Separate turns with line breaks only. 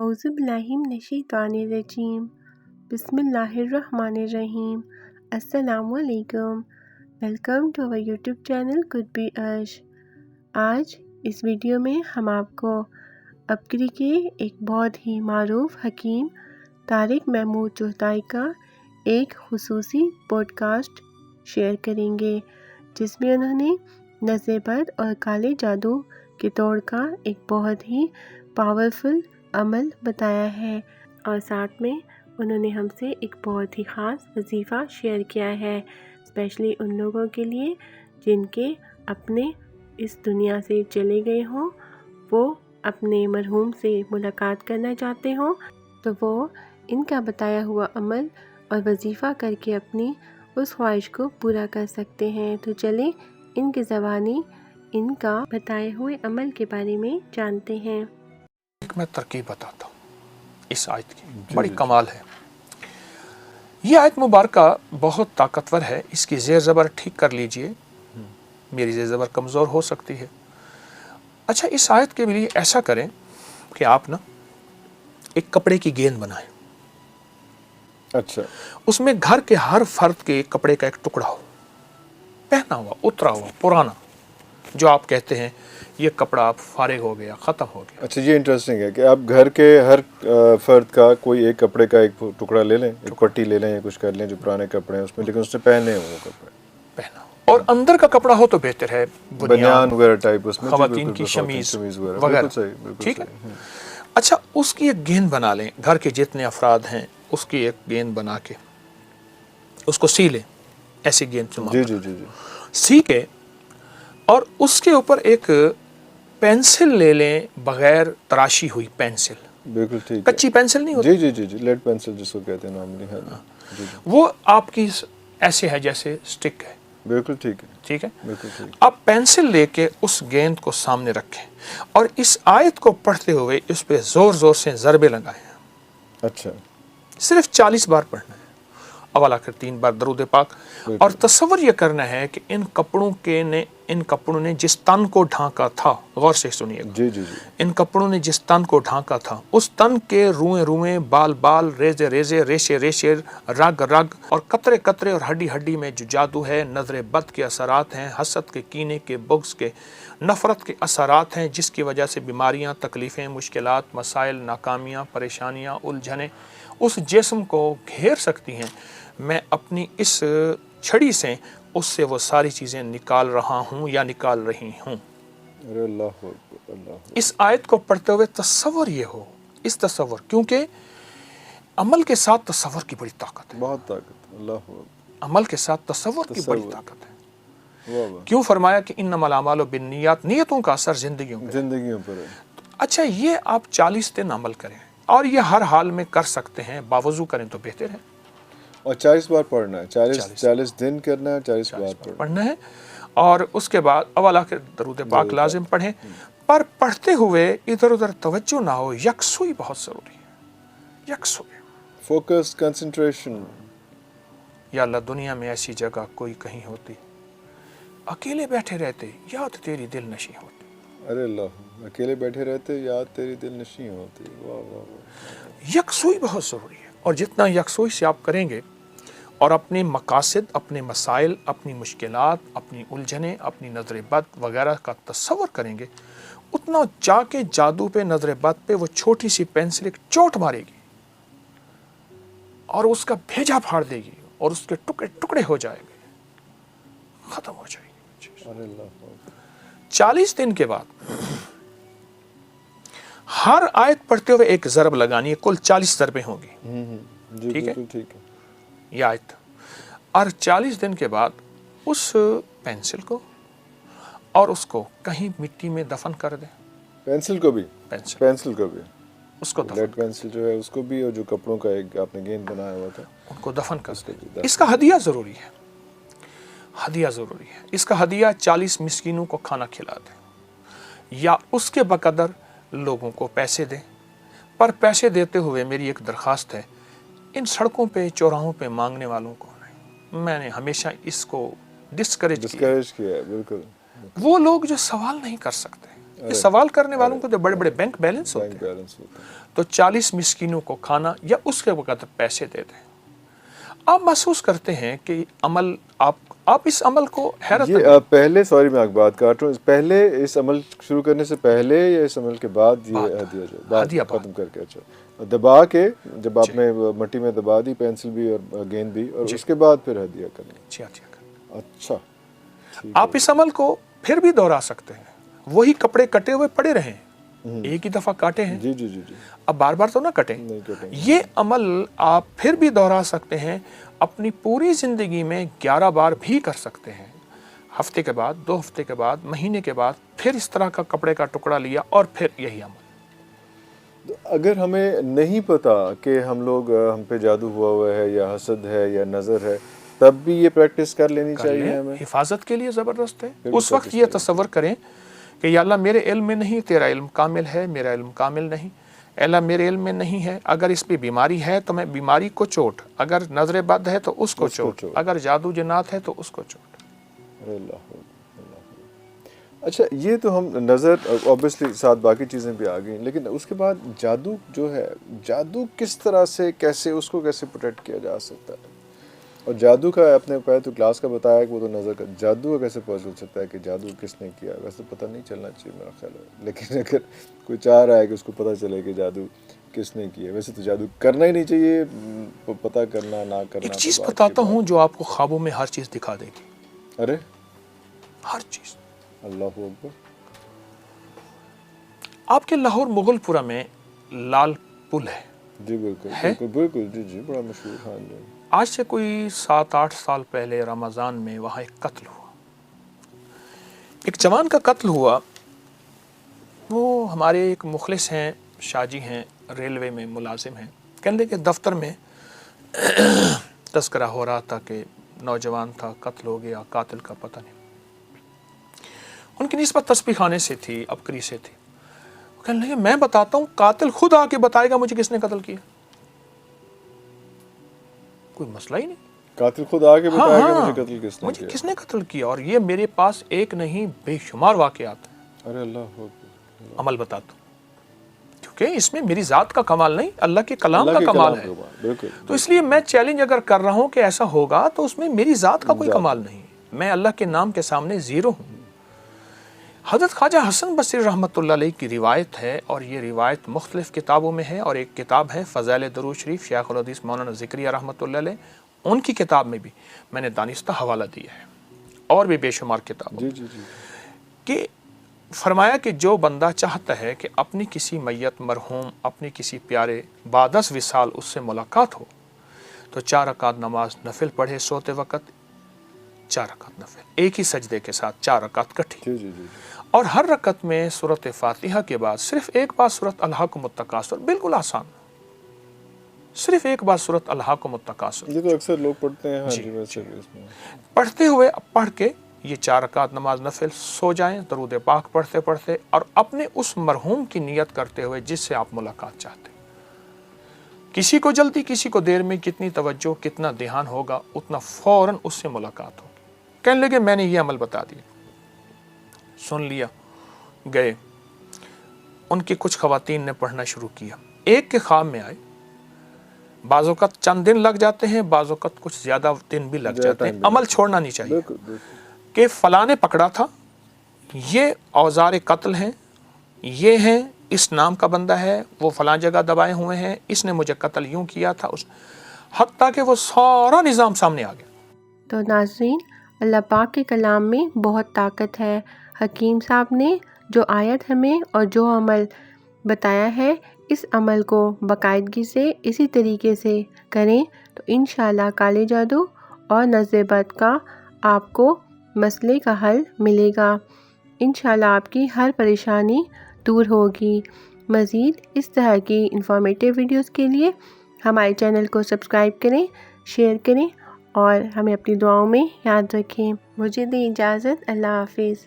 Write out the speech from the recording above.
औज़ुबिल्लाहिमिनश्शैतानिर्रजीम बिस्मिल्लाहिर्रहमानिर्रहीम अस्सलामुअलैकुम। Welcome to our YouTube channel could be ash. आज इस वीडियो में हम आपको अबकरी के एक बहुत ही मारूफ हकीम तारिक महमूद चौहताई का एक खुसूसी पॉडकास्ट शेयर करेंगे, जिसमें उन्होंने नज़ेबद और काले जादू के तोड़ का एक बहुत ही पावरफुल अमल बताया है, और साथ में उन्होंने हमसे एक बहुत ही ख़ास वजीफ़ा शेयर किया है, स्पेशली उन लोगों के लिए जिनके अपने इस दुनिया से चले गए हों, वो अपने मरहूम से मुलाकात करना चाहते हों, तो वो इनका बताया हुआ अमल और वजीफ़ा करके अपनी उस ख्वाहिश को पूरा कर सकते हैं। तो चलें इनकी ज़बानी इनका बताए हुए अमल के बारे में जानते हैं।
मैं तरकीब बताता हूँ इस आयत की, बड़ी कमाल है। ये आयत मुबारका बहुत ताकतवर है, इसकी ज़ेर ज़बर ठीक कर लीजिए, मेरी ज़ेर ज़बर कमज़ोर हो सकती है। अच्छा, इस आयत के लिए ऐसा करें कि आप ना एक कपड़े की गेंद बनाएं।
अच्छा,
उसमें घर के हर फर्द के कपड़े का एक टुकड़ा हो, पहना हुआ, उतरा हुआ, पुराना, जो आप कहते हैं ये कपड़ा आप फारिग हो गया, ख़त्म हो गया।
अच्छा, ये इंटरेस्टिंग है कि आप घर के हर फर्द का कोई एक कपड़े का एक टुकड़ा ले लें, एक पट्टी ले लें या कुछ कर लें जो पुराने कपड़े हैं उसमें, लेकिन उससे पहने हैं वो कपड़े,
पहना, और अंदर का कपड़ा हो तो बेहतर है,
बनियान वगैरह टाइप, उसमें
ख़वातीन की शमीज़ वगैरह। ठीक है। अच्छा, उसकी एक गेंद बना लें, घर के जितने अफराद हैं उसकी एक गेंद बना के उसको सी लें, ऐसी गेंद
जी जी जी जी,
सी के, और उसके ऊपर एक पेंसिल ले लें, बगैर तराशी हुई पेंसिल,
बिल्कुल ठीक,
कच्ची पेंसिल नहीं होती,
जी जी जी जी, लेड पेंसिल जिसको कहते हैं नॉर्मली, है जी,
वो आपकी ऐसे है जैसे स्टिक है,
बिल्कुल ठीक है,
ठीक है।
बिल्कुल ठीक।
आप पेंसिल लेके उस गेंद को सामने रखें और इस आयत को पढ़ते हुए इस पे जोर जोर से ज़रबे लगाएं।
अच्छा,
सिर्फ 40 बार पढ़ना है, अव्वल आखिर 3 बार दरूद पाक, और तसव्वुर ये करना है कि इन कपड़ों ने जिस तन को ढांका था, गौर से सुनिएगा,
जी जी जी,
इन कपड़ों ने जिस तन को ढांका था, उस तन के रुएं रुएं, बाल बाल, रेजे रेजे, रेशे रेशे, रग रग और कतरे कतरे और हड्डी हड्डी में जो जादू है, नजर बद के असरात हैं, हसद के, कीने के, बुग़्ज़ के, नफ़रत के असरात हैं, जिसकी वजह से बीमारियाँ, तकलीफ़ें, मुश्किलात, मसाइल, नाकामियाँ, परेशानियाँ, उलझनें उस जिस्म को घेर सकती हैं। मैं अपनी इस छड़ी से उससे वो सारी चीज़ें निकाल रहा हूँ या निकाल रही हूँ।
अरे अल्लाह अल्लाह।
इस आयत को पढ़ते हुए तसव्वुर ये हो, इस तसव्वुर, क्योंकि अमल के साथ तसव्वुर की बड़ी ताकत है,
बहुत ताकत, अल्लाह,
अमल के साथ तसव्वुर की बड़ी ताकत है।
वाह वाह,
क्यों फरमाया कि इन्नमल अमालु बिन्नियात, नियतों का असर जिंदगियों पर है। अच्छा, ये आप 40 दिन अमल करें, और ये हर हाल में कर सकते हैं, बावजू करें तो बेहतर है।
और 40 बार पढ़ना है, 40 दिन करना है, 40 बार
पढ़ना है, और उसके बाद अव्वल आखिर दरूद पाक लाजिम पढ़ें, पर पढ़ते हुए इधर उधर तवज्जो ना हो, यकसुई बहुत ज़रूरी है, यकसुई,
फोकस, कंसंट्रेशन।
या अल्लाह, दुनिया में ऐसी जगह कोई कहीं होती, अकेले बैठे रहते, याद तेरी दिल नशी होती।
अरे अल्लाह, अकेले बैठे रहते, याद तेरी दिल नशी होती। वाह वाह वाह,
यकसुई बहुत ज़रूरी है, और जितना यकसुई से आप करेंगे और अपने मकासद, अपने मसाइल, अपनी मुश्किलात, अपनी उलझनें, अपनी नज़र बद वगैरह का तसव्वुर करेंगे, उतना जाके जादू पे, नज़र बद पे वो छोटी सी पेंसिल एक चोट मारेगी और उसका भेजा फाड़ देगी और उसके टुकड़े टुकड़े हो जाएंगे, ख़त्म हो जाएगी।
अरे अल्लाह,
40 दिन के बाद हर आयत पढ़ते हुए एक ज़रब लगानी है, कुल 40 ज़रबें होंगी, ठीक है,
ठीक है,
ये आयत। और 40 दिन के बाद उस पेंसिल को और उसको कहीं मिट्टी में दफन कर दें, पेंसिल को भी उसको
लेड पेंसिल जो है उसको भी, और जो कपड़ों का एक आपने गेंद बनाया हुआ था
उनको दफन कर दें। इसका हदिया ज़रूरी है, हदिया ज़रूरी है। इसका हदिया 40 मिस्कीनों को खाना खिला दें या उसके बकदर लोगों को पैसे दें, पर पैसे देते हुए मेरी एक दरख्वास्त है, इन सड़कों पे, चौराहों पे मांगने वालों को नहीं। मैंने हमेशा इसको डिस्करेज किया
है, बिल्कुल।
वो लोग जो सवाल नहीं कर सकते, یہ سوال کرنے والوں کو تو بڑے بڑے بینک بیلنس ہوتے ہیں،
بیلنس ہوتا ہے.
تو 40 مسکینوں کو کھانا یا اس کے وقت پیسے دے دیں. آپ محسوس کرتے ہیں کہ عمل آپ اس عمل کو حیرت
یہ پہلے، سوری میں ایک بات کاٹ رہا ہوں، پہلے اس عمل شروع کرنے سے پہلے یا اس عمل کے بعد یہ ہدیہ جو بعد ختم کر کے، اچھا دبا کے جب آپ نے مٹی میں دبا دی پینسل بھی اور گیند بھی، اور اس کے بعد پھر ہدیہ کرنا. اچھا
آپ اس عمل کو پھر بھی دوہرا سکتے ہیں. وہی کپڑے کٹے ہوئے پڑے رہیں، ایک ہی دفعہ کاٹے ہیں،
جی جی جی جی
اب بار بار تو نہ کٹیں. یہ عمل آپ پھر بھی دوہرا سکتے ہیں، اپنی پوری زندگی میں 11 بار بھی کر سکتے ہیں. ہفتے کے بعد، 2 ہفتے کے بعد، مہینے کے بعد پھر اس طرح کا کپڑے کا ٹکڑا لیا اور پھر یہی عمل.
اگر ہمیں نہیں پتا کہ ہم پہ جادو ہوا ہے یا حسد ہے یا نظر ہے، تب بھی یہ پریکٹس کر لینی چاہیے ہمیں.
حفاظت کے لیے زبردست ہے. اس وقت یہ تصور کریں کہ یا اللہ میرے علم میں نہیں، تیرا علم کامل ہے، میرا علم کامل نہیں. اے اللہ میرے علم میں نہیں ہے، اگر اس پہ بیماری ہے تو میں بیماری کو چوٹ، اگر نظر بد ہے تو اس کو چوٹ، اگر جادو جنات ہے تو اس کو چوٹ.
اچھا یہ تو ہم نظر اوبیسلی ساتھ باقی چیزیں بھی آ گئیں، لیکن اس کے بعد جادو جو ہے، جادو کس طرح سے کیسے اس کو کیسے پروٹیکٹ کیا جا سکتا ہے؟ اور جادو کا آپ نے پہلے تو کلاس کا بتایا کہ وہ تو نظر کا، جادو کا کیسے پتہ چل سکتا ہے کہ جادو کس نے کیا؟ ویسے پتہ نہیں چلنا چاہیے میرا خیال ہے، لیکن اگر کوئی چاہ رہا ہے کہ اس کو پتہ چلے کہ جادو کس نے کیا، ویسے تو جادو کرنا ہی نہیں چاہیے، پتہ کرنا نہ کرنا.
ایک چیز بتاتا ہوں جو آپ کو خوابوں میں ہر چیز دکھا دے گی.
ارے
ہر چیز.
اللہ اکبر.
آپ کے لاہور مغل پورہ میں لال پل ہے.
جی بالکل بالکل جی جی بڑا مشہور. ہاں جی.
آج سے کوئی 7-8 سال پہلے رمضان میں وہاں ایک قتل ہوا، ایک جوان کا قتل ہوا. وہ ہمارے ایک مخلص ہیں، شاہ جی ہیں، ریلوے میں ملازم ہیں. کہنے لگے کہ دفتر میں تذکرہ ہو رہا تھا کہ نوجوان تھا، قتل ہو گیا، قاتل کا پتہ نہیں. ان کی نسبت تسبیح خانے سے تھی، ابکری سے تھی. کہنے لگے میں بتاتا ہوں، قاتل خود آ کے بتائے گا مجھے کس نے قتل کیا. کوئی مسئلہ ہی نہیں،
قاتل خود آ کے بتائے گا مجھے
کس نے قتل کیا. اور یہ میرے پاس ایک نہیں بے شمار واقعات ہیں.
ارے اللہ
عمل بتاتا ہوں کیونکہ اس میں میری ذات کا کمال نہیں، اللہ کے کلام کا کمال ہے. تو اس لیے میں چیلنج اگر کر رہا ہوں کہ ایسا ہوگا تو اس میں میری ذات کا کوئی کمال نہیں، میں اللہ کے نام کے سامنے زیرو ہوں. حضرت خواجہ حسن بصری رحمۃ اللہ علیہ کی روایت ہے، اور یہ روایت مختلف کتابوں میں ہے. اور ایک کتاب ہے فضائل درود شریف، شیخ الحدیث مولانا ذکریہ رحمۃ اللہ علیہ، ان کی کتاب میں بھی میں نے دانستہ حوالہ دیا ہے، اور بھی بے شمار کتابوں کہ فرمایا کہ جو بندہ چاہتا ہے کہ اپنی کسی میت مرحوم، اپنی کسی پیارے بعد وصال اس سے ملاقات ہو، تو 4 رکعت نماز نفل پڑھے سوتے وقت، 4 رکعت نفل ایک ہی سجدے کے ساتھ، 4 رکعت کٹھی. اور ہر رکعت میں سورۃ فاتحہ کے بعد صرف ایک بار سورۃ الہاکم التکاثر، بالکل آسان، صرف ایک بار سورۃ الہاکم التکاثر.
یہ تو اکثر لوگ پڑھتے ہیں. ہاں جی ویسے بھی اس میں
پڑھتے ہوئے پڑھ کے یہ 4 رکعت نماز نفل سو جائیں درود پاک پڑھتے پڑھتے، اور اپنے اس مرحوم کی نیت کرتے ہوئے جس سے آپ ملاقات چاہتے ہیں. کسی کو جلدی، کسی کو دیر میں، کتنی توجہ، کتنا دھیان ہوگا اتنا فوراً اس سے ملاقات ہوگی. کہنے لگے میں نے یہ عمل بتا دیا، سن لیا، گئے. ان کی کچھ خواتین نے پڑھنا شروع کیا، ایک کے خواب میں آئے. بعض اوقات چند دن لگ جاتے ہیں، بعض اوقات کچھ زیادہ دن بھی لگ جاتے ہیں. عمل چھوڑنا نہیں چاہیے کہ فلاں نے پکڑا تھا، یہ اوزار قتل ہیں، یہ ہیں، اس نام کا بندہ ہے، وہ فلاں جگہ دبائے ہوئے ہیں، اس نے مجھے قتل یوں کیا تھا، حتیٰ کہ وہ سارا نظام سامنے آ گیا.
تو ناظرین، اللہ پاک کے کلام میں بہت طاقت ہے. حکیم صاحب نے جو آیت ہمیں اور جو عمل بتایا ہے، اس عمل کو باقاعدگی سے اسی طریقے سے کریں تو انشاءاللہ کالے جادو اور نظر بد کا آپ کو مسئلے کا حل ملے گا. انشاءاللہ آپ کی ہر پریشانی دور ہوگی. مزید اس طرح کی انفارمیٹیو ویڈیوز کے لیے ہمارے چینل کو سبسکرائب کریں، شیئر کریں اور ہمیں اپنی دعاؤں میں یاد رکھیں. مجھے دیں اجازت. اللہ حافظ.